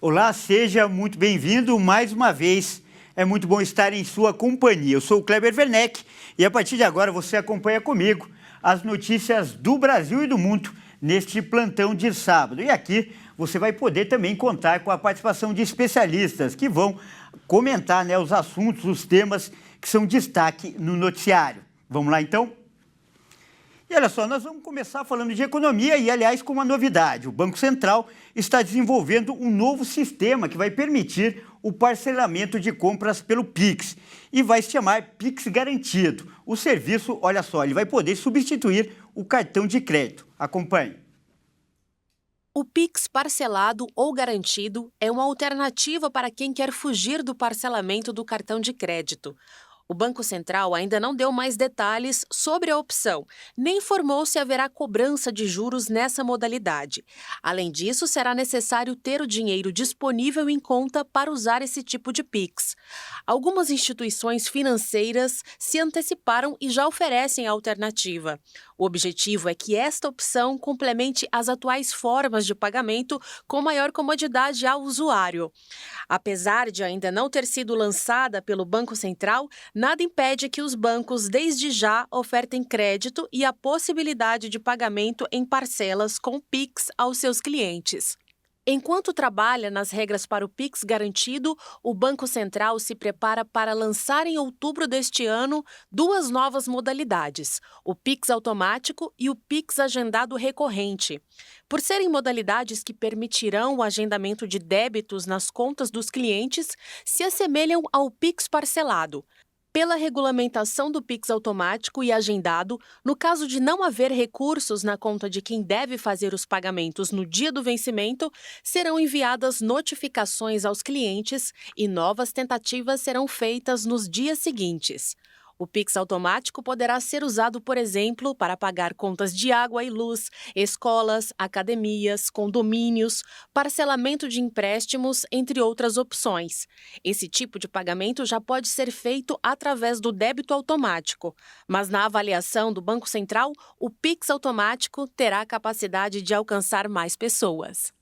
Olá, seja muito bem-vindo mais uma vez. É muito bom estar em sua companhia. Eu sou o Kleber Werneck e a partir de agora você acompanha comigo as notícias do Brasil e do mundo neste plantão de sábado. E aqui você vai poder também contar com a participação de especialistas que vão comentar, os assuntos, os temas que são destaque no noticiário. Vamos lá então? E olha só, nós vamos começar falando de economia e, aliás, com uma novidade. O Banco Central está desenvolvendo um novo sistema que vai permitir o parcelamento de compras pelo Pix e vai se chamar Pix Garantido. O serviço, olha só, ele vai poder substituir o cartão de crédito. Acompanhe. O Pix parcelado ou garantido é uma alternativa para quem quer fugir do parcelamento do cartão de crédito. O Banco Central ainda não deu mais detalhes sobre a opção, nem informou se haverá cobrança de juros nessa modalidade. Além disso, será necessário ter o dinheiro disponível em conta para usar esse tipo de Pix. Algumas instituições financeiras se anteciparam e já oferecem a alternativa. O objetivo é que esta opção complemente as atuais formas de pagamento com maior comodidade ao usuário. Apesar de ainda não ter sido lançada pelo Banco Central, nada impede que os bancos, desde já, ofertem crédito e a possibilidade de pagamento em parcelas com Pix aos seus clientes. Enquanto trabalha nas regras para o Pix garantido, o Banco Central se prepara para lançar em outubro deste ano duas novas modalidades, o Pix automático e o Pix agendado recorrente. Por serem modalidades que permitirão o agendamento de débitos nas contas dos clientes, se assemelham ao Pix parcelado. Pela regulamentação do Pix automático e agendado, no caso de não haver recursos na conta de quem deve fazer os pagamentos no dia do vencimento, serão enviadas notificações aos clientes e novas tentativas serão feitas nos dias seguintes. O Pix automático poderá ser usado, por exemplo, para pagar contas de água e luz, escolas, academias, condomínios, parcelamento de empréstimos, entre outras opções. Esse tipo de pagamento já pode ser feito através do débito automático, mas na avaliação do Banco Central, o Pix automático terá a capacidade de alcançar mais pessoas.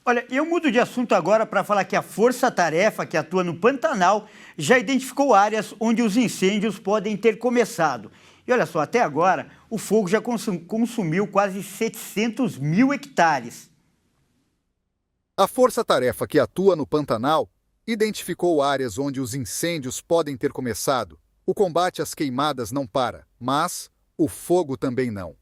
Olha, eu mudo de assunto agora para falar que a Força Tarefa, que atua no Pantanal, já identificou áreas onde os incêndios podem ter começado. E olha só, até agora, o fogo já consumiu quase 700 mil hectares. A Força Tarefa, que atua no Pantanal, identificou áreas onde os incêndios podem ter começado. O combate às queimadas não para, mas o fogo também não.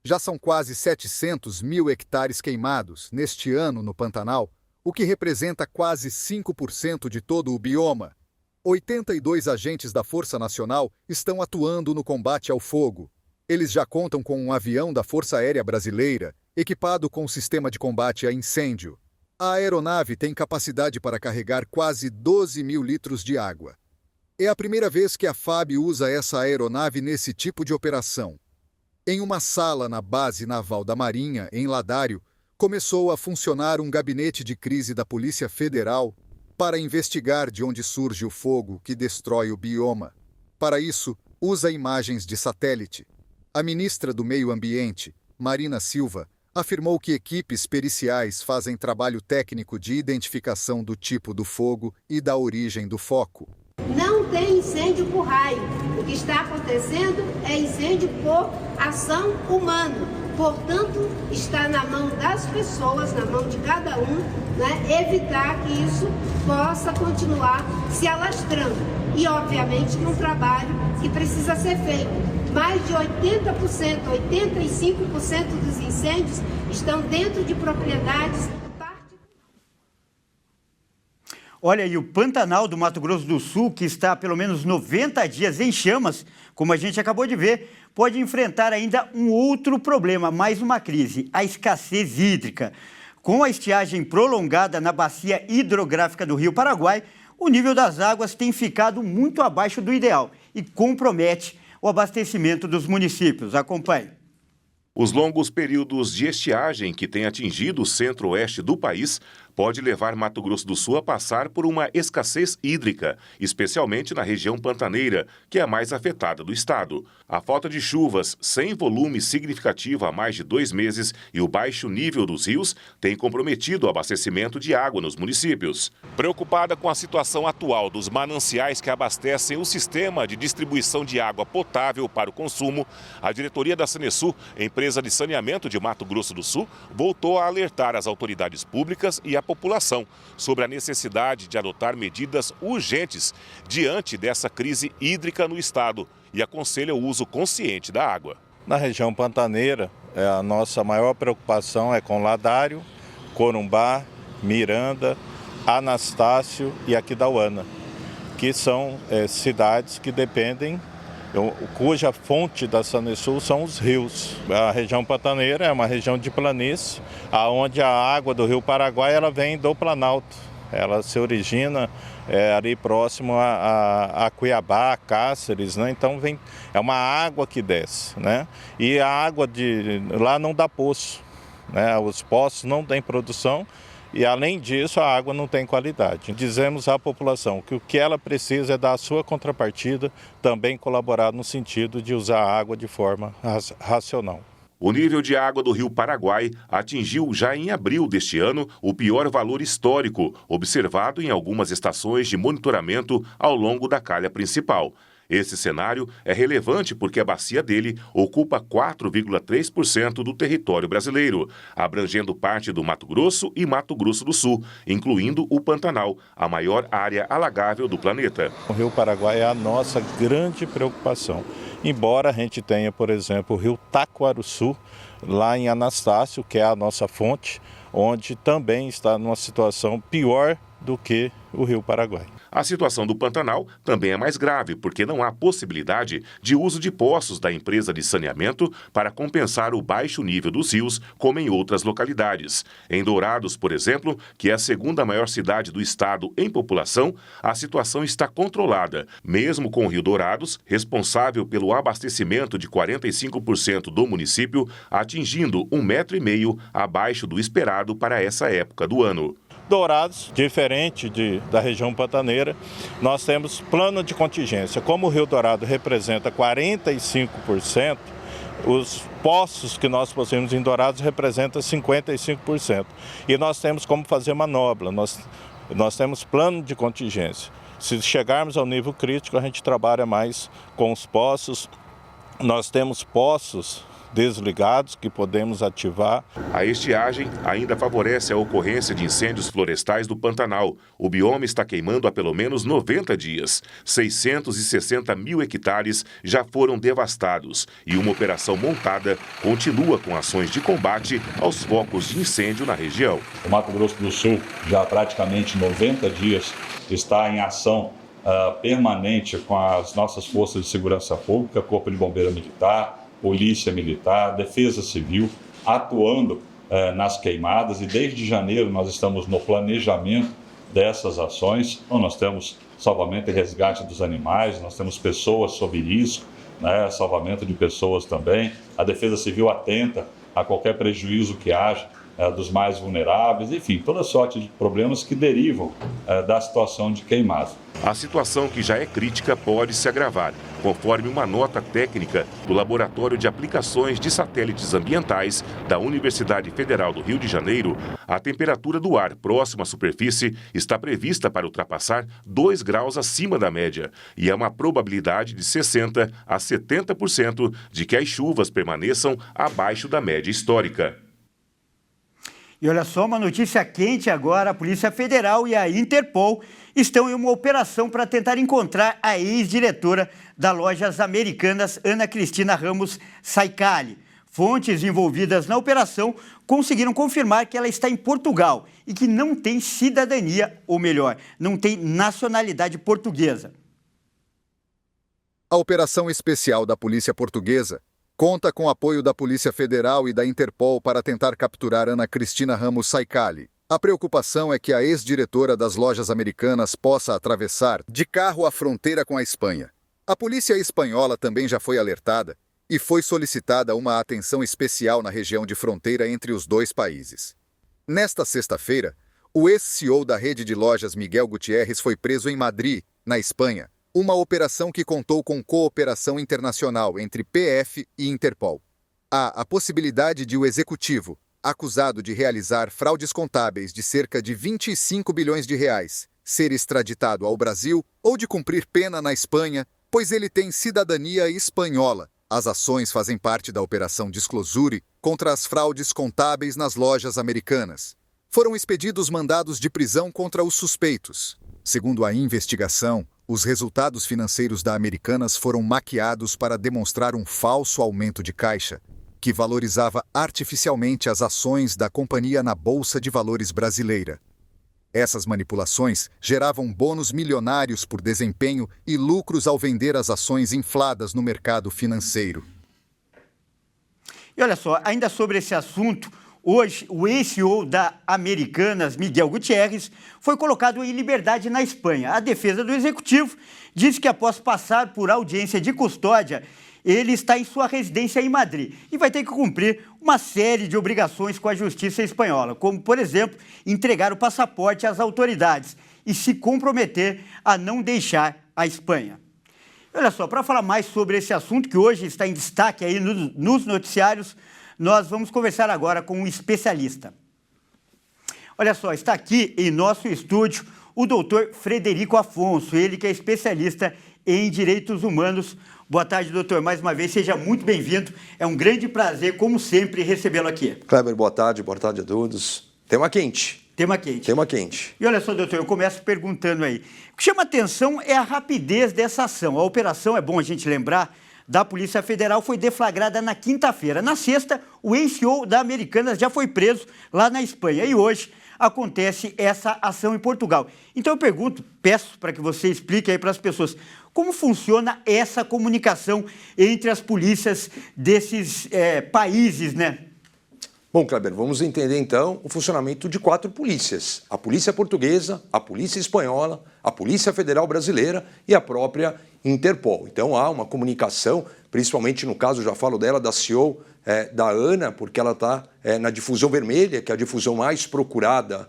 Já são quase 700 mil hectares queimados neste ano no Pantanal, o que representa quase 5% de todo o bioma. 82 agentes da Força Nacional estão atuando no combate ao fogo. Eles já contam com um avião da Força Aérea Brasileira, equipado com sistema de combate a incêndio. A aeronave tem capacidade para carregar quase 12 mil litros de água. É a primeira vez que a FAB usa essa aeronave nesse tipo de operação. Em uma sala na Base Naval da Marinha, em Ladário, começou a funcionar um gabinete de crise da Polícia Federal para investigar de onde surge o fogo que destrói o bioma. Para isso, usa imagens de satélite. A ministra do Meio Ambiente, Marina Silva, afirmou que equipes periciais fazem trabalho técnico de identificação do tipo do fogo e da origem do foco. Não tem incêndio por raio. O que está acontecendo é incêndio por ação humana. Portanto, está na mão das pessoas, na mão de cada um, evitar que isso possa continuar se alastrando. E, obviamente, que é um trabalho que precisa ser feito. Mais de 80%, 85% dos incêndios estão dentro de propriedades. Olha, e o Pantanal do Mato Grosso do Sul, que está há pelo menos 90 dias em chamas, como a gente acabou de ver, pode enfrentar ainda um outro problema, mais uma crise, a escassez hídrica. Com a estiagem prolongada na bacia hidrográfica do Rio Paraguai, o nível das águas tem ficado muito abaixo do ideal e compromete o abastecimento dos municípios. Acompanhe. Os longos períodos de estiagem que têm atingido o centro-oeste do país pode levar Mato Grosso do Sul a passar por uma escassez hídrica, especialmente na região pantaneira, que é a mais afetada do estado. A falta de chuvas, sem volume significativo há mais de 2 meses, e o baixo nível dos rios têm comprometido o abastecimento de água nos municípios. Preocupada com a situação atual dos mananciais que abastecem o sistema de distribuição de água potável para o consumo, a diretoria da Sanesul, empresa de saneamento de Mato Grosso do Sul, voltou a alertar as autoridades públicas e a população sobre a necessidade de adotar medidas urgentes diante dessa crise hídrica no estado e aconselha o uso consciente da água. Na região pantaneira, a nossa maior preocupação é com Ladário, Corumbá, Miranda, Anastácio e Aquidauana, que são cidades que dependem, cuja fonte da Sanesul são os rios. A região pantaneira é uma região de planície, onde a água do rio Paraguai ela vem do Planalto. Ela se origina ali próximo a Cuiabá, Cáceres, né? Então é uma água que desce, né? E a água de lá não dá poço, né? Os poços não têm produção. E, além disso, a água não tem qualidade. Dizemos à população que o que ela precisa é dar a sua contrapartida, também colaborar no sentido de usar a água de forma racional. O nível de água do rio Paraguai atingiu já em abril deste ano o pior valor histórico, observado em algumas estações de monitoramento ao longo da calha principal. Esse cenário é relevante porque a bacia dele ocupa 4,3% do território brasileiro, abrangendo parte do Mato Grosso e Mato Grosso do Sul, incluindo o Pantanal, a maior área alagável do planeta. O rio Paraguai é a nossa grande preocupação. Embora a gente tenha, por exemplo, o rio Taquarussu, lá em Anastácio, que é a nossa fonte, onde também está numa situação pior do que o rio Paraguai. A situação do Pantanal também é mais grave, porque não há possibilidade de uso de poços da empresa de saneamento para compensar o baixo nível dos rios, como em outras localidades. Em Dourados, por exemplo, que é a segunda maior cidade do estado em população, a situação está controlada, mesmo com o Rio Dourados, responsável pelo abastecimento de 45% do município, atingindo 1,5 metro abaixo do esperado para essa época do ano. Dourados, diferente da região pantaneira, nós temos plano de contingência. Como o Rio Dourado representa 45%, os poços que nós possuímos em Dourados representam 55%. E nós temos como fazer manobra, nós temos plano de contingência. Se chegarmos ao nível crítico, a gente trabalha mais com os poços. Nós temos poços desligados que podemos ativar. A estiagem ainda favorece a ocorrência de incêndios florestais do Pantanal. O bioma está queimando há pelo menos 90 dias. 660 mil hectares já foram devastados e uma operação montada continua com ações de combate aos focos de incêndio na região. O Mato Grosso do Sul já há praticamente 90 dias está em ação permanente com as nossas forças de segurança pública, Corpo de Bombeiro Militar, Polícia Militar, Defesa Civil, atuando nas queimadas, e desde janeiro nós estamos no planejamento dessas ações. Então, nós temos salvamento e resgate dos animais, nós temos pessoas sob risco, né, salvamento de pessoas também. A Defesa Civil atenta a qualquer prejuízo que haja dos mais vulneráveis, enfim, toda sorte de problemas que derivam da situação de queimada. A situação, que já é crítica, pode se agravar. Conforme uma nota técnica do Laboratório de Aplicações de Satélites Ambientais da Universidade Federal do Rio de Janeiro, a temperatura do ar próximo à superfície está prevista para ultrapassar 2 graus acima da média, e há uma probabilidade de 60% a 70% de que as chuvas permaneçam abaixo da média histórica. E olha só, uma notícia quente agora: a Polícia Federal e a Interpol estão em uma operação para tentar encontrar a ex-diretora da Lojas Americanas, Ana Cristina Ramos Saicali. Fontes envolvidas na operação conseguiram confirmar que ela está em Portugal e que não tem cidadania, ou melhor, não tem nacionalidade portuguesa. A operação especial da Polícia Portuguesa conta com apoio da Polícia Federal e da Interpol para tentar capturar Ana Cristina Ramos Saicali. A preocupação é que a ex-diretora das Lojas Americanas possa atravessar de carro a fronteira com a Espanha. A polícia espanhola também já foi alertada e foi solicitada uma atenção especial na região de fronteira entre os dois países. Nesta sexta-feira, O ex-CEO da rede de lojas Miguel Gutierrez foi preso em Madrid, na Espanha, uma operação que contou com cooperação internacional entre PF e Interpol. Há a possibilidade de o executivo, acusado de realizar fraudes contábeis de cerca de 25 bilhões de reais, ser extraditado ao Brasil ou de cumprir pena na Espanha, pois ele tem cidadania espanhola. As ações fazem parte da Operação Disclosure contra as fraudes contábeis nas lojas americanas. Foram expedidos mandados de prisão contra os suspeitos. Segundo a investigação, os resultados financeiros da Americanas foram maquiados para demonstrar um falso aumento de caixa, que valorizava artificialmente as ações da companhia na Bolsa de Valores brasileira. Essas manipulações geravam bônus milionários por desempenho e lucros ao vender as ações infladas no mercado financeiro. E olha só, ainda sobre esse assunto, hoje o ex-CEO da Americanas, Miguel Gutierrez, foi colocado em liberdade na Espanha. A defesa do executivo disse que após passar por audiência de custódia, ele está em sua residência em Madrid e vai ter que cumprir uma série de obrigações com a justiça espanhola, como, por exemplo, entregar o passaporte às autoridades e se comprometer a não deixar a Espanha. Olha só, para falar mais sobre esse assunto que hoje está em destaque aí nos noticiários, nós vamos conversar agora com um especialista. Olha só, está aqui em nosso estúdio o doutor Frederico Afonso, ele que é especialista em direitos humanos. Boa tarde, doutor. Mais uma vez, seja muito bem-vindo. É um grande prazer, como sempre, recebê-lo aqui. Kleber, boa tarde a todos. Tema quente. Tema quente. Tema quente. E olha só, doutor, eu começo perguntando aí. O que chama atenção é a rapidez dessa ação. A operação, é bom a gente lembrar, da Polícia Federal foi deflagrada na quinta-feira. Na sexta, o ex-CEO da Americanas já foi preso lá na Espanha. E hoje acontece essa ação em Portugal. Então eu pergunto, peço para que você explique aí para as pessoas, como funciona essa comunicação entre as polícias desses países, né? Bom, Kleber, vamos entender então o funcionamento de 4 polícias. A polícia portuguesa, a polícia espanhola, a polícia federal brasileira e a própria Interpol. Então há uma comunicação, principalmente no caso, já falo dela, da CEO da ANA, porque ela está na difusão vermelha, que é a difusão mais procurada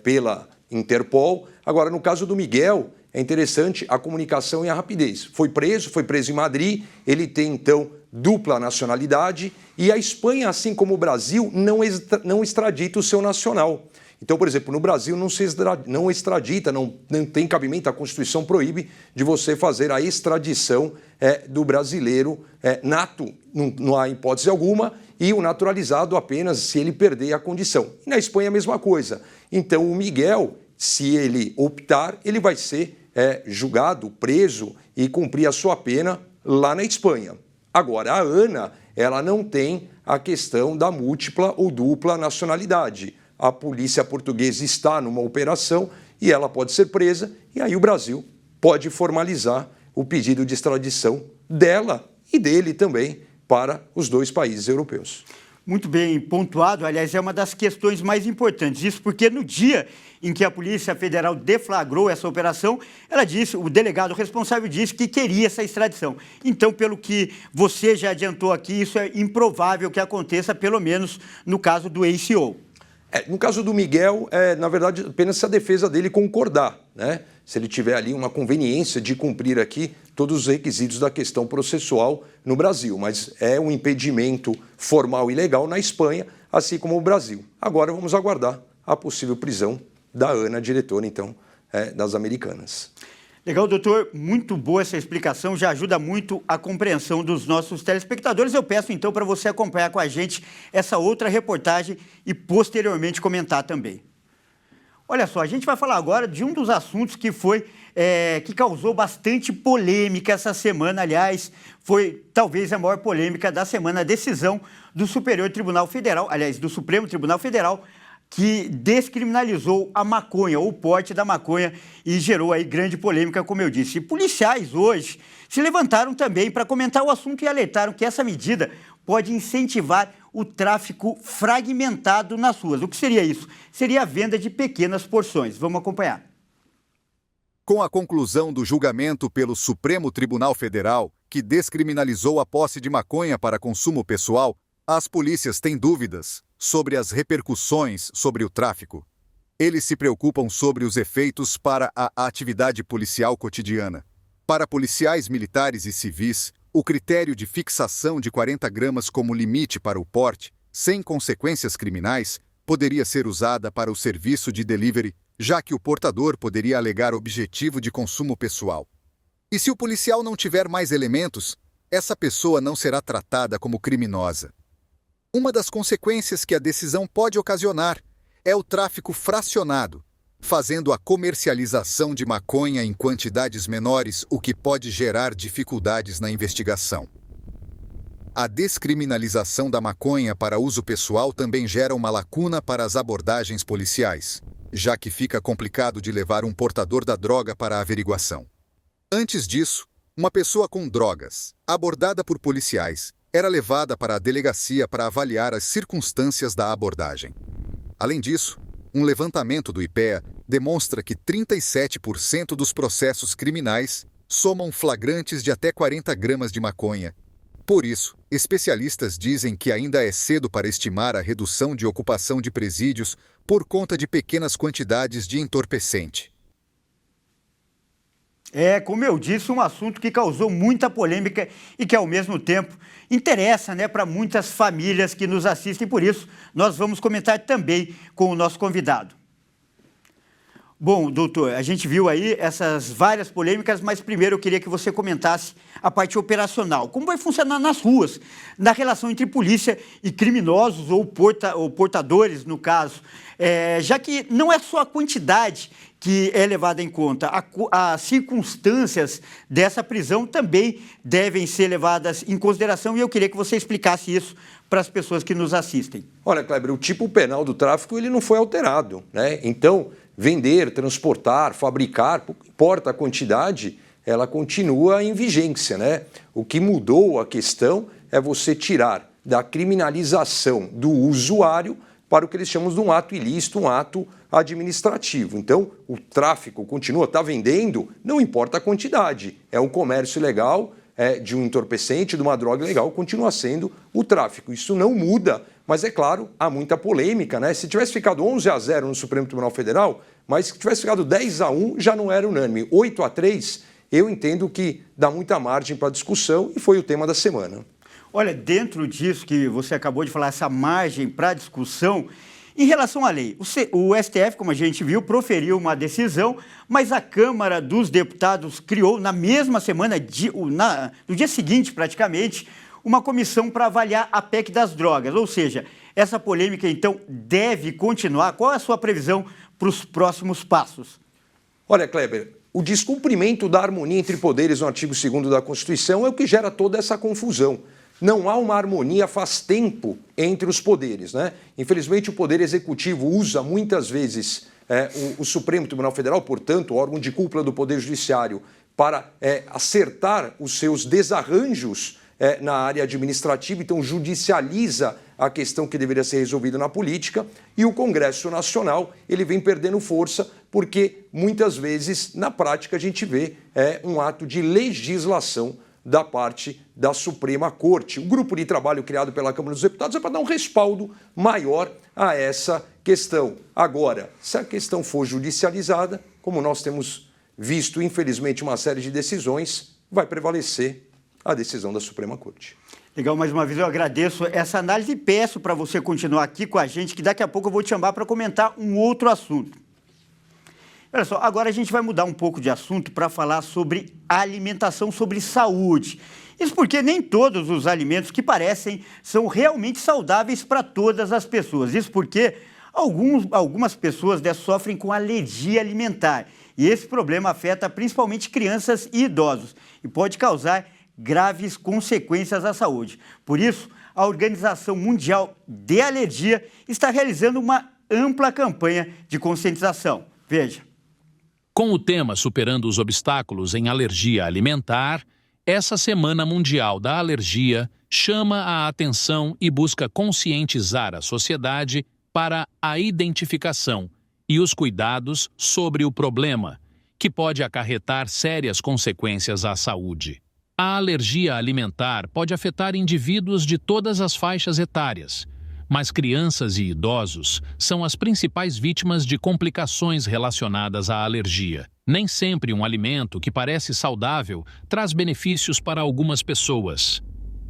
pela Interpol. Agora, no caso do Miguel, é interessante a comunicação e a rapidez. Foi preso em Madrid, ele tem então dupla nacionalidade e a Espanha, assim como o Brasil, não extradita o seu nacional. Então, por exemplo, no Brasil não extradita, não tem cabimento, a Constituição proíbe de você fazer a extradição do brasileiro nato, não há hipótese alguma, e o naturalizado apenas se ele perder a condição. E na Espanha a mesma coisa. Então o Miguel, se ele optar, ele vai ser julgado, preso e cumprir a sua pena lá na Espanha. Agora, a ANA, ela não tem a questão da múltipla ou dupla nacionalidade. A polícia portuguesa está numa operação e ela pode ser presa, e aí o Brasil pode formalizar o pedido de extradição dela e dele também para os 2 países europeus. Muito bem pontuado, aliás, é uma das questões mais importantes. Isso porque no dia em que a Polícia Federal deflagrou essa operação, ela disse, o delegado responsável disse que queria essa extradição. Então, pelo que você já adiantou aqui, isso é improvável que aconteça, pelo menos no caso do ex-CEO. No caso do Miguel, na verdade, apenas se a defesa dele concordar, né? Se ele tiver ali uma conveniência de cumprir aqui todos os requisitos da questão processual no Brasil. Mas é um impedimento formal e legal na Espanha, assim como o Brasil. Agora vamos aguardar a possível prisão da ANA, diretora, então, das Americanas. Legal, doutor. Muito boa essa explicação, já ajuda muito a compreensão dos nossos telespectadores. Eu peço, então, para você acompanhar com a gente essa outra reportagem e, posteriormente, comentar também. Olha só, a gente vai falar agora de um dos assuntos que que causou bastante polêmica essa semana. Aliás, foi talvez a maior polêmica da semana, a decisão do Superior Tribunal Federal, aliás, do Supremo Tribunal Federal, que descriminalizou a maconha, o porte da maconha, e gerou aí grande polêmica, como eu disse. E policiais hoje se levantaram também para comentar o assunto e alertaram que essa medida pode incentivar o tráfico fragmentado nas ruas. O que seria isso? Seria a venda de pequenas porções. Vamos acompanhar. Com a conclusão do julgamento pelo Supremo Tribunal Federal, que descriminalizou a posse de maconha para consumo pessoal, as polícias têm dúvidas sobre as repercussões sobre o tráfico. Eles se preocupam sobre os efeitos para a atividade policial cotidiana. Para policiais militares e civis, o critério de fixação de 40 gramas como limite para o porte, sem consequências criminais, poderia ser usada para o serviço de delivery, já que o portador poderia alegar objetivo de consumo pessoal. E se o policial não tiver mais elementos, essa pessoa não será tratada como criminosa. Uma das consequências que a decisão pode ocasionar é o tráfico fracionado, fazendo a comercialização de maconha em quantidades menores, o que pode gerar dificuldades na investigação. A descriminalização da maconha para uso pessoal também gera uma lacuna para as abordagens policiais, já que fica complicado de levar um portador da droga para a averiguação. Antes disso, uma pessoa com drogas, abordada por policiais, era levada para a delegacia para avaliar as circunstâncias da abordagem. Além disso, um levantamento do IPEA demonstra que 37% dos processos criminais somam flagrantes de até 40 gramas de maconha. Por isso, especialistas dizem que ainda é cedo para estimar a redução de ocupação de presídios por conta de pequenas quantidades de entorpecente. Como eu disse, um assunto que causou muita polêmica e que, ao mesmo tempo, interessa, para muitas famílias que nos assistem. Por isso, nós vamos comentar também com o nosso convidado. Bom, doutor, a gente viu aí essas várias polêmicas, mas primeiro eu queria que você comentasse a parte operacional. Como vai funcionar nas ruas, na relação entre polícia e criminosos ou portadores, no caso, já que não é só a quantidade que é levada em conta, as circunstâncias dessa prisão também devem ser levadas em consideração, e eu queria que você explicasse isso para as pessoas que nos assistem. Olha, Kleber, o tipo penal do tráfico ele não foi alterado, né? Então, vender, transportar, fabricar, não importa a quantidade, ela continua em vigência, né? O que mudou a questão é você tirar da criminalização do usuário para o que eles chamam de um ato ilícito, um ato administrativo. Então, o tráfico continua, está vendendo, não importa a quantidade. É um comércio ilegal, de um entorpecente, de uma droga ilegal, continua sendo o tráfico. Isso não muda, mas é claro, há muita polêmica, né? Se tivesse ficado 11-0 no Supremo Tribunal Federal, mas se tivesse ficado 10-1, já não era unânime. 8-3, eu entendo que dá muita margem para discussão e foi o tema da semana. Olha, dentro disso que você acabou de falar, essa margem para discussão, em relação à lei, o STF, como a gente viu, proferiu uma decisão, mas a Câmara dos Deputados criou, na mesma semana, no dia seguinte praticamente, uma comissão para avaliar a PEC das drogas. Ou seja, essa polêmica, então, deve continuar. Qual é a sua previsão para os próximos passos? Olha, Kleber, o descumprimento da harmonia entre poderes no artigo 2º da Constituição é o que gera toda essa confusão. Não há uma harmonia faz tempo entre os poderes, né? Infelizmente, o Poder Executivo usa muitas vezes o Supremo Tribunal Federal, portanto, o órgão de cúpula do Poder Judiciário, para acertar os seus desarranjos na área administrativa, então judicializa a questão que deveria ser resolvida na política, e o Congresso Nacional ele vem perdendo força porque muitas vezes, na prática, a gente vê um ato de legislação da parte da Suprema Corte. O grupo de trabalho criado pela Câmara dos Deputados é para dar um respaldo maior a essa questão. Agora, se a questão for judicializada, como nós temos visto, infelizmente, uma série de decisões, vai prevalecer a decisão da Suprema Corte. Legal, mais uma vez eu agradeço essa análise e peço para você continuar aqui com a gente, que daqui a pouco eu vou te chamar para comentar um outro assunto. Olha só, agora a gente vai mudar um pouco de assunto para falar sobre alimentação, sobre saúde. Isso porque nem todos os alimentos que parecem são realmente saudáveis para todas as pessoas. Isso porque algumas pessoas sofrem com alergia alimentar. E esse problema afeta principalmente crianças e idosos e pode causar graves consequências à saúde. Por isso, a Organização Mundial de Alergia está realizando uma ampla campanha de conscientização. Veja. Com o tema Superando os Obstáculos em Alergia Alimentar, essa Semana Mundial da Alergia chama a atenção e busca conscientizar a sociedade para a identificação e os cuidados sobre o problema, que pode acarretar sérias consequências à saúde. A alergia alimentar pode afetar indivíduos de todas as faixas etárias, mas crianças e idosos são as principais vítimas de complicações relacionadas à alergia. Nem sempre um alimento que parece saudável traz benefícios para algumas pessoas.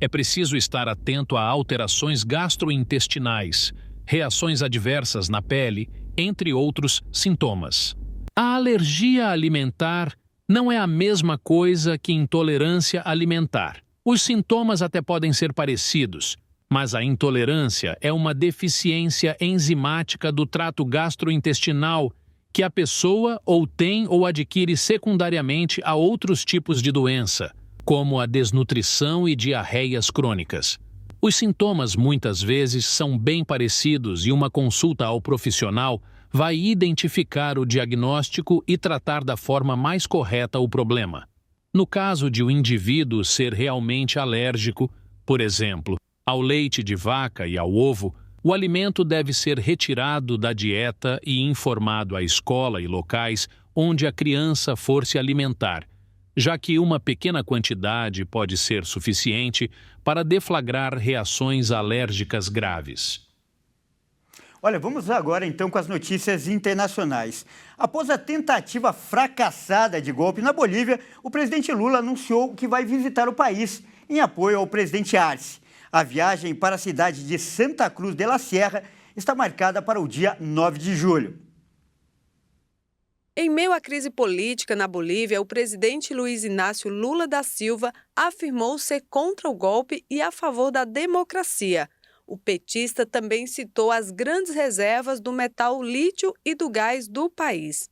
É preciso estar atento a alterações gastrointestinais, reações adversas na pele, entre outros sintomas. A alergia alimentar não é a mesma coisa que intolerância alimentar. Os sintomas até podem ser parecidos, mas a intolerância é uma deficiência enzimática do trato gastrointestinal que a pessoa ou tem ou adquire secundariamente a outros tipos de doença, como a desnutrição e diarreias crônicas. Os sintomas muitas vezes são bem parecidos e uma consulta ao profissional vai identificar o diagnóstico e tratar da forma mais correta o problema. No caso de o indivíduo ser realmente alérgico, por exemplo, ao leite de vaca e ao ovo, o alimento deve ser retirado da dieta e informado à escola e locais onde a criança for se alimentar, já que uma pequena quantidade pode ser suficiente para deflagrar reações alérgicas graves. Olha, vamos agora então com as notícias internacionais. Após a tentativa fracassada de golpe na Bolívia, o presidente Lula anunciou que vai visitar o país em apoio ao presidente Arce. A viagem para a cidade de Santa Cruz de la Sierra está marcada para o dia 9 de julho. Em meio à crise política na Bolívia, o presidente Luiz Inácio Lula da Silva afirmou ser contra o golpe e a favor da democracia. O petista também citou as grandes reservas do metal lítio e do gás do país.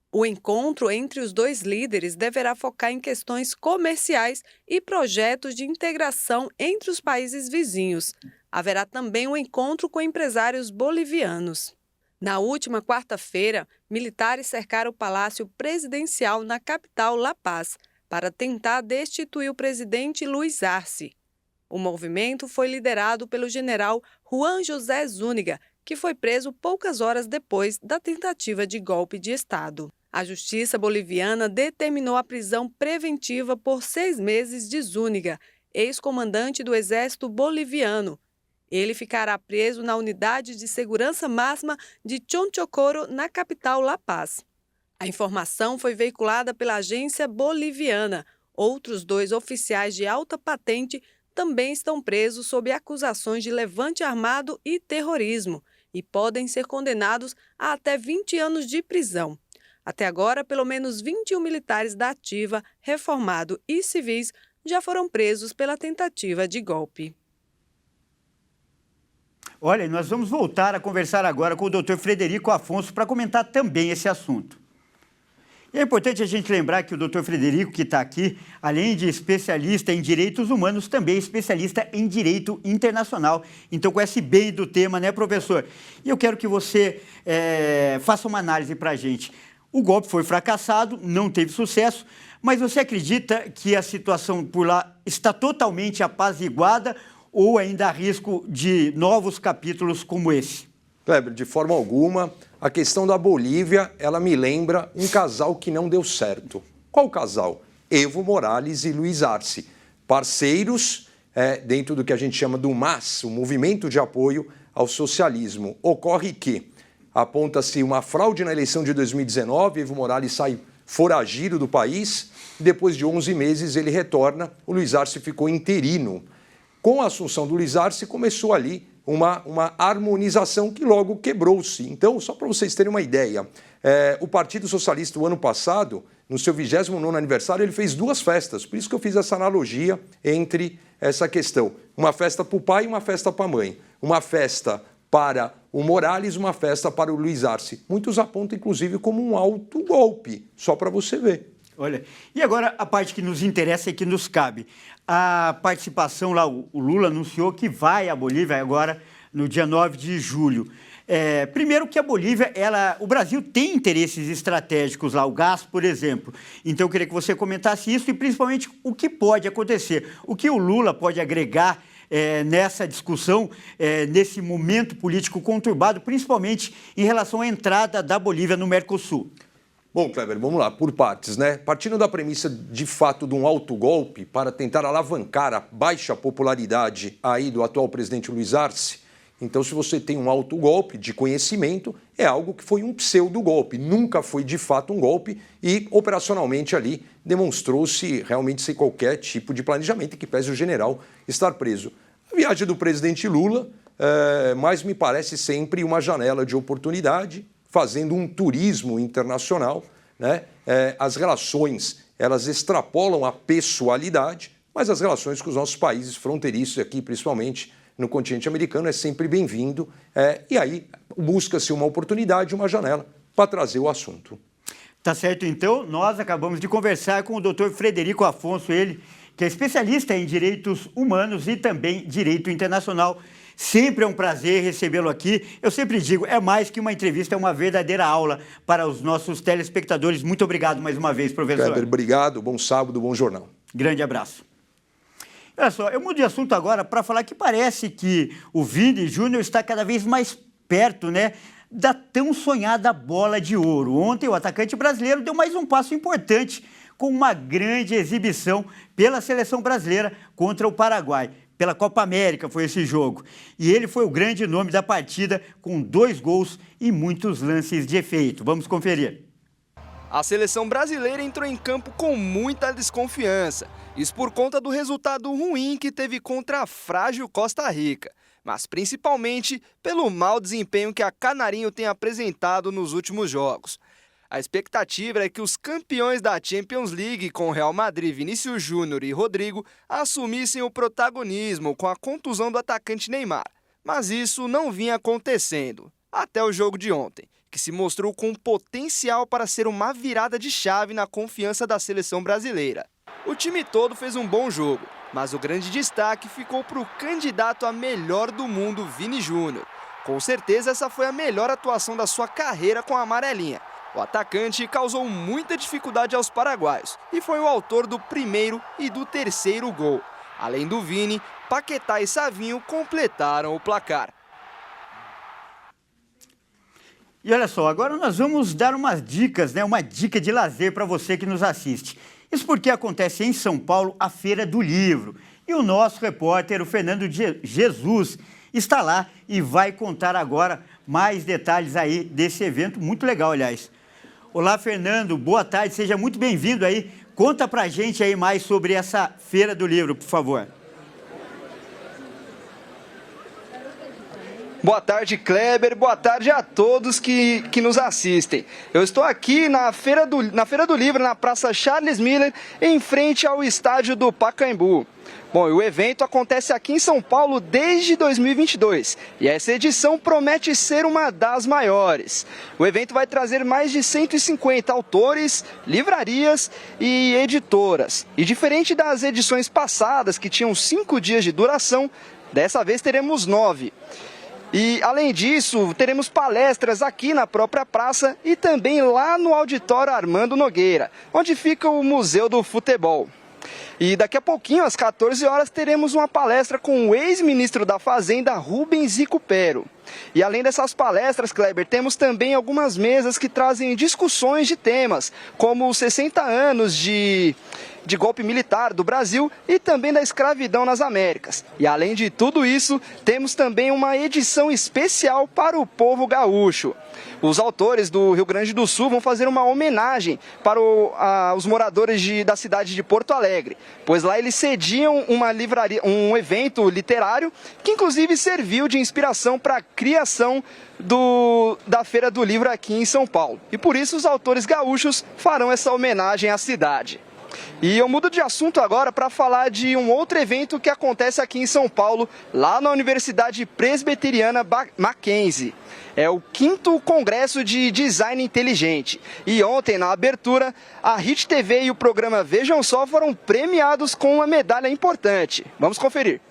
O encontro entre os dois líderes deverá focar em questões comerciais e projetos de integração entre os países vizinhos. Haverá também um encontro com empresários bolivianos. Na última quarta-feira, militares cercaram o Palácio Presidencial na capital La Paz para tentar destituir o presidente Luiz Arce. O movimento foi liderado pelo general Juan José Zúñiga, que foi preso poucas horas depois da tentativa de golpe de Estado. A justiça boliviana determinou a prisão preventiva por 6 meses de Zúñiga, ex-comandante do Exército Boliviano. Ele ficará preso na Unidade de Segurança Máxima de Chonchocoro, na capital La Paz. A informação foi veiculada pela agência boliviana. Outros 2 oficiais de alta patente também estão presos sob acusações de levante armado e terrorismo e podem ser condenados a até 20 anos de prisão. Até agora, pelo menos 21 militares da ativa, reformado e civis já foram presos pela tentativa de golpe. Olha, nós vamos voltar a conversar agora com o Dr. Frederico Afonso para comentar também esse assunto. E é importante a gente lembrar que o Dr. Frederico, que está aqui, além de especialista em direitos humanos, também é especialista em direito internacional. Então, conhece bem do tema, né, professor? E eu quero que você faça uma análise para a gente. O golpe foi fracassado, não teve sucesso, mas você acredita que a situação por lá está totalmente apaziguada ou ainda há risco de novos capítulos como esse? Kleber, de forma alguma. A questão da Bolívia, ela me lembra um casal que não deu certo. Qual casal? Evo Morales e Luiz Arce, parceiros dentro do que a gente chama do MAS, o Movimento de Apoio ao Socialismo. Ocorre que aponta-se uma fraude na eleição de 2019, Evo Morales sai foragido do país, depois de 11 meses ele retorna, o Luiz Arce ficou interino. Com a assunção do Luiz Arce, começou ali uma harmonização que logo quebrou-se. Então, só para vocês terem uma ideia, o Partido Socialista, o ano passado, no seu 29º aniversário, ele fez 2 festas. Por isso que eu fiz essa analogia entre essa questão. Uma festa para o pai e uma festa para a mãe. Uma festa para o Morales, uma festa para o Luiz Arce. Muitos apontam, inclusive, como um autogolpe, só para você ver. Olha, e agora a parte que nos interessa e que nos cabe. A participação lá, o Lula anunciou que vai à Bolívia agora no dia 9 de julho. Primeiro que a Bolívia, o Brasil tem interesses estratégicos lá, o gás, por exemplo. Então eu queria que você comentasse isso e principalmente o que pode acontecer, o que o Lula pode agregar nessa discussão, nesse momento político conturbado, principalmente em relação à entrada da Bolívia no Mercosul. Bom, Kleber, vamos lá, por partes, né? Partindo da premissa, de fato, de um autogolpe para tentar alavancar a baixa popularidade aí do atual presidente Luiz Arce, Então, se você tem um autogolpe de conhecimento, é algo que foi um pseudo-golpe, nunca foi de fato um golpe e operacionalmente ali demonstrou-se realmente sem qualquer tipo de planejamento, que pese o general estar preso. A viagem do presidente Lula, mas me parece sempre uma janela de oportunidade, fazendo um turismo internacional, né? As relações, elas extrapolam a pessoalidade, mas as relações com os nossos países fronteiriços aqui, principalmente no continente americano, é sempre bem-vindo. E aí busca-se uma oportunidade, uma janela para trazer o assunto. Tá certo, então. Nós acabamos de conversar com o Dr. Frederico Afonso, ele que é especialista em direitos humanos e também direito internacional. Sempre é um prazer recebê-lo aqui. Eu sempre digo, é mais que uma entrevista, é uma verdadeira aula para os nossos telespectadores. Muito obrigado mais uma vez, professor. Kleber, obrigado. Bom sábado, bom jornal. Grande abraço. Olha só, eu mudo de assunto agora para falar que parece que o Vini Júnior está cada vez mais perto, né, da tão sonhada bola de ouro. Ontem o atacante brasileiro deu mais um passo importante com uma grande exibição pela seleção brasileira contra o Paraguai. Pela Copa América foi esse jogo. E ele foi o grande nome da partida, com 2 gols e muitos lances de efeito. Vamos conferir. A seleção brasileira entrou em campo com muita desconfiança. Isso por conta do resultado ruim que teve contra a frágil Costa Rica. Mas principalmente pelo mau desempenho que a Canarinho tem apresentado nos últimos jogos. A expectativa é que os campeões da Champions League com Real Madrid, Vinícius Júnior e Rodrigo assumissem o protagonismo com a contusão do atacante Neymar. Mas isso não vinha acontecendo, até o jogo de ontem, que se mostrou com potencial para ser uma virada de chave na confiança da seleção brasileira. O time todo fez um bom jogo, mas o grande destaque ficou para o candidato a melhor do mundo, Vini Júnior. Com certeza essa foi a melhor atuação da sua carreira com a amarelinha. O atacante causou muita dificuldade aos paraguaios e foi o autor do primeiro e do terceiro gol. Além do Vini, Paquetá e Savinho completaram o placar. E olha só, agora nós vamos dar umas dicas, né? Uma dica de lazer para você que nos assiste. Isso porque acontece em São Paulo a Feira do Livro. E o nosso repórter, o Fernando Jesus, está lá e vai contar agora mais detalhes aí desse evento muito legal, aliás. Olá, Fernando, boa tarde, seja muito bem-vindo aí. Conta pra gente aí mais sobre essa Feira do Livro, por favor. Boa tarde, Kleber. Boa tarde a todos que nos assistem. Eu estou aqui na Feira do Livro, na Praça Charles Miller, em frente ao estádio do Pacaembu. Bom, e o evento acontece aqui em São Paulo desde 2022 e essa edição promete ser uma das maiores. O evento vai trazer mais de 150 autores, livrarias e editoras. E diferente das edições passadas, que tinham 5 dias de duração, dessa vez teremos 9. E, além disso, teremos palestras aqui na própria praça e também lá no auditório Armando Nogueira, onde fica o Museu do Futebol. E daqui a pouquinho, às 14 horas, teremos uma palestra com o ex-ministro da Fazenda, Rubens Recupero. E além dessas palestras, Kleber, temos também algumas mesas que trazem discussões de temas, como os 60 anos de golpe militar do Brasil e também da escravidão nas Américas. E além de tudo isso, temos também uma edição especial para o povo gaúcho. Os autores do Rio Grande do Sul vão fazer uma homenagem para os moradores da cidade de Porto Alegre, pois lá eles cediam um evento literário que inclusive serviu de inspiração para a criação da Feira do Livro aqui em São Paulo. E por isso os autores gaúchos farão essa homenagem à cidade. E eu mudo de assunto agora para falar de um outro evento que acontece aqui em São Paulo, lá na Universidade Presbiteriana Mackenzie. É o 5º Congresso de Design Inteligente. E ontem, na abertura, a Hit TV e o programa Vejam Só foram premiados com uma medalha importante. Vamos conferir.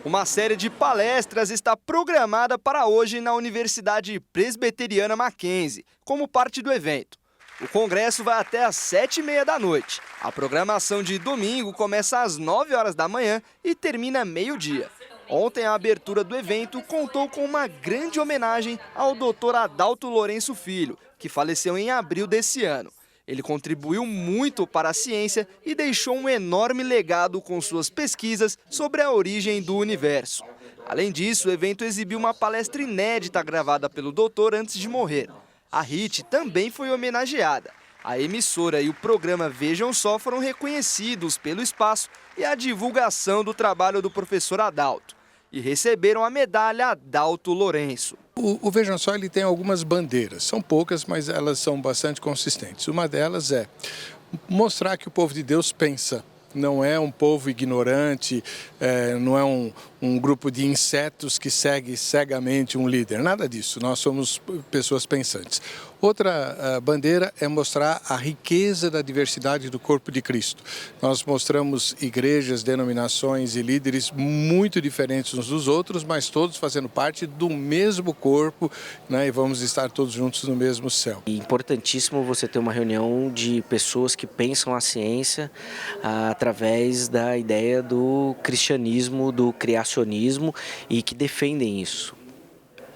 Uma série de palestras está programada para hoje na Universidade Presbiteriana Mackenzie, como parte do evento. O congresso vai até às 7h30 da noite. A programação de domingo começa às 9 horas da manhã e termina meio-dia. Ontem, a abertura do evento contou com uma grande homenagem ao Dr. Adalto Lourenço Filho, que faleceu em abril desse ano. Ele contribuiu muito para a ciência e deixou um enorme legado com suas pesquisas sobre a origem do universo. Além disso, o evento exibiu uma palestra inédita gravada pelo doutor antes de morrer. A Hit também foi homenageada. A emissora e o programa Vejam Só foram reconhecidos pelo espaço e a divulgação do trabalho do professor Adalto. E receberam a medalha Adalto Lourenço. O Vejam Só ele tem algumas bandeiras, são poucas, mas elas são bastante consistentes. Uma delas é mostrar que o povo de Deus pensa. Não é um povo ignorante, não é um grupo de insetos que segue cegamente um líder, nada disso, nós somos pessoas pensantes. Outra bandeira é mostrar a riqueza da diversidade do corpo de Cristo. Nós mostramos igrejas, denominações e líderes muito diferentes uns dos outros, mas todos fazendo parte do mesmo corpo, né, e vamos estar todos juntos no mesmo céu. É importantíssimo você ter uma reunião de pessoas que pensam a ciência através da ideia do cristianismo, do criacionismo e que defendem isso.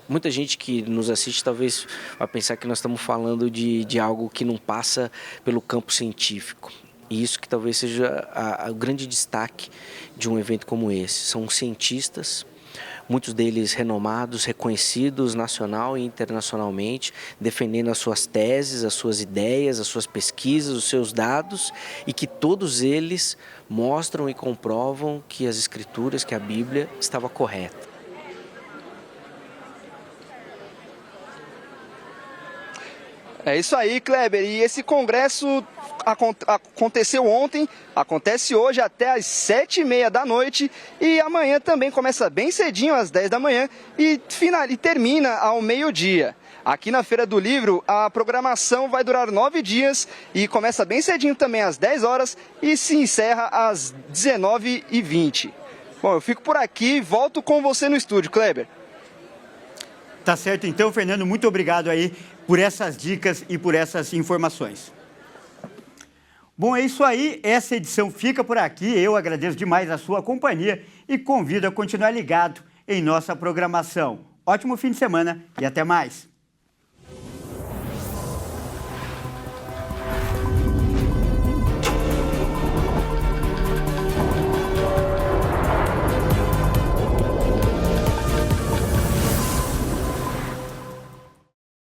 Muita gente que nos assiste talvez vai pensar que nós estamos falando de algo que não passa pelo campo científico. E isso que talvez seja o grande destaque de um evento como esse. São cientistas, muitos deles renomados, reconhecidos nacional e internacionalmente, defendendo as suas teses, as suas ideias, as suas pesquisas, os seus dados, e que todos eles mostram e comprovam que as Escrituras, que a Bíblia estava correta. É isso aí, Kleber. E esse congresso aconteceu ontem, acontece hoje até às 7h30 da noite e amanhã também começa bem cedinho, às 10 da manhã e termina ao meio-dia. Aqui na Feira do Livro, a programação vai durar 9 dias e começa bem cedinho também às 10 horas e se encerra às 19h20. Bom, eu fico por aqui e volto com você no estúdio, Kleber. Tá certo então, Fernando, muito obrigado aí por essas dicas e por essas informações. Bom, é isso aí, essa edição fica por aqui, eu agradeço demais a sua companhia e convido a continuar ligado em nossa programação. Ótimo fim de semana e até mais!